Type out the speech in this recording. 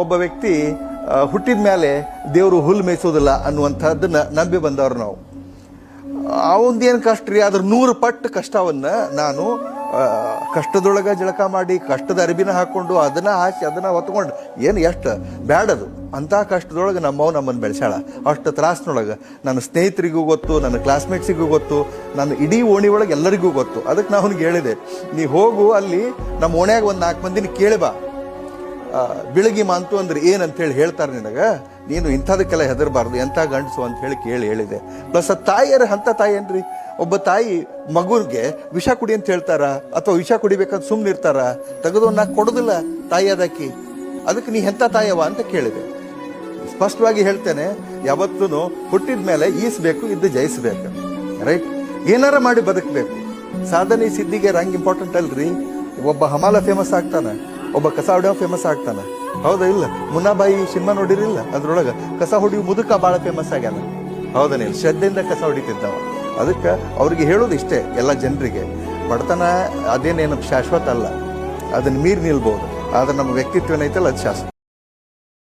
ಒಬ್ಬ ವ್ಯಕ್ತಿ ಹುಟ್ಟಿದ ಮೇಲೆ ದೇವರು ಹುಲ್ಲು ಮೇಯಿಸೋದಿಲ್ಲ ಅನ್ನುವಂಥದ್ದನ್ನ ನಂಬಿ ಬಂದವರು ನಾವು. ಅವಂದೇನು ಕಷ್ಟ ರೀ, ಅದ್ರ 100 ಪಟ್ಟು ಕಷ್ಟವನ್ನು ನಾನು ಕಷ್ಟದೊಳಗೆ ಜಳಕ ಮಾಡಿ ಕಷ್ಟದ ಅರಿಬಿನ ಹಾಕ್ಕೊಂಡು ಅದನ್ನ ಹಾಕಿ ಅದನ್ನ ಹೊತ್ಕೊಂಡು ಏನು ಎಷ್ಟು ಬ್ಯಾಡದು ಅಂಥ ಕಷ್ಟದೊಳಗೆ ನಮ್ಮನ್ನು ಬೆಳೆಸಾಳ. ಅಷ್ಟು ತ್ರಾಸಿನೊಳಗೆ ನನ್ನ ಸ್ನೇಹಿತರಿಗೂ ಗೊತ್ತು, ನನ್ನ ಕ್ಲಾಸ್ಮೇಟ್ಸಿಗೂ ಗೊತ್ತು, ನನ್ನ ಇಡೀ ಓಣಿ ಒಳಗೆ ಎಲ್ಲರಿಗೂ ಗೊತ್ತು. ಅದಕ್ಕೆ ನಾನು ಅವ್ನಿಗೆ ಹೇಳಿದೆ, ನೀ ಹೋಗು ಅಲ್ಲಿ ನಮ್ಮ ಓಣ್ಯಾಗ ಒಂದು 4 ಮಂದಿನ ಕೇಳಿಬಾ, ಬೆಳಗಿ ಮಾಂತು ಅಂದ್ರೆ ಏನಂತೇಳಿ ಹೇಳ್ತಾರೆ ನಿನಗೆ, ನೀನು ಇಂಥದಕ್ಕೆಲ್ಲ ಹೆದರಬಾರ್ದು, ಎಂಥ ಗಂಡಸು ಅಂತ ಹೇಳಿ ಹೇಳಿದೆ. ಪ್ಲಸ್ ತಾಯಿಯರ ಅಂಥ ತಾಯಿ ಏನ್ರಿ, ಒಬ್ಬ ತಾಯಿ ಮಗುವಿಗೆ ವಿಷ ಕುಡಿ ಅಂತ ಹೇಳ್ತಾರ ಅಥವಾ ವಿಷ ಕುಡಿಬೇಕಂತ ಸುಮ್ಮನೆ ಇರ್ತಾರ, ತೆಗೆದವನ್ನ ಕೊಡೋದಿಲ್ಲ ತಾಯಿ ಅದಕ್ಕೆ. ಅದಕ್ಕೆ ನೀ ಎಂಥ ತಾಯವ ಅಂತ ಕೇಳಿದೆ. ಸ್ಪಷ್ಟವಾಗಿ ಹೇಳ್ತೇನೆ, ಯಾವತ್ತೂ ಹುಟ್ಟಿದ ಮೇಲೆ ಈಸ್ಬೇಕು, ಇದ್ದು ಜಯಿಸ್ಬೇಕು, ರೈಟ್? ಏನಾರ ಮಾಡಿ ಬದುಕಬೇಕು. ಸಾಧನೆ ಸಿದ್ಧಿಗೆ ರಂಗ್ ಇಂಪಾರ್ಟೆಂಟ್ ಅಲ್ರಿ. ಒಬ್ಬ ಹಮಾಲ ಫೇಮಸ್ ಆಗ್ತಾನೆ, ಒಬ್ಬ ಕಸ ಹೊಡೆಯೋ ಫೇಮಸ್ ಆಗ್ತಾನೆ, ಹೌದಾ ಇಲ್ಲ? ಮುನ್ನಾಬಾಯಿ ಸಿನಿಮಾ ನೋಡಿರಿಲ್ಲ? ಅದ್ರೊಳಗೆ ಕಸ ಹೊಡಿಯೋ ಮುದುಕ ಭಾಳ ಫೇಮಸ್ ಆಗ್ಯಾನ, ಹೌದನಿಲ್ಲ? ಶ್ರದ್ಧೆಯಿಂದ ಕಸ ಹೊಡಿತಿದ್ದವ. ಅದಕ್ಕೆ ಅವ್ರಿಗೆ ಹೇಳೋದು ಇಷ್ಟೇ ಎಲ್ಲ ಜನರಿಗೆ, ಬಡತನ ಅದೇನೇನು ಶಾಶ್ವತ ಅಲ್ಲ, ಅದನ್ನ ಮೀರಿ ನಿಲ್ಬೋದು, ಆದ್ರೆ ನಮ್ಮ ವ್ಯಕ್ತಿತ್ವ ಏನೈತಲ್ಲ ಅದು ಶಾಶ್ವತ.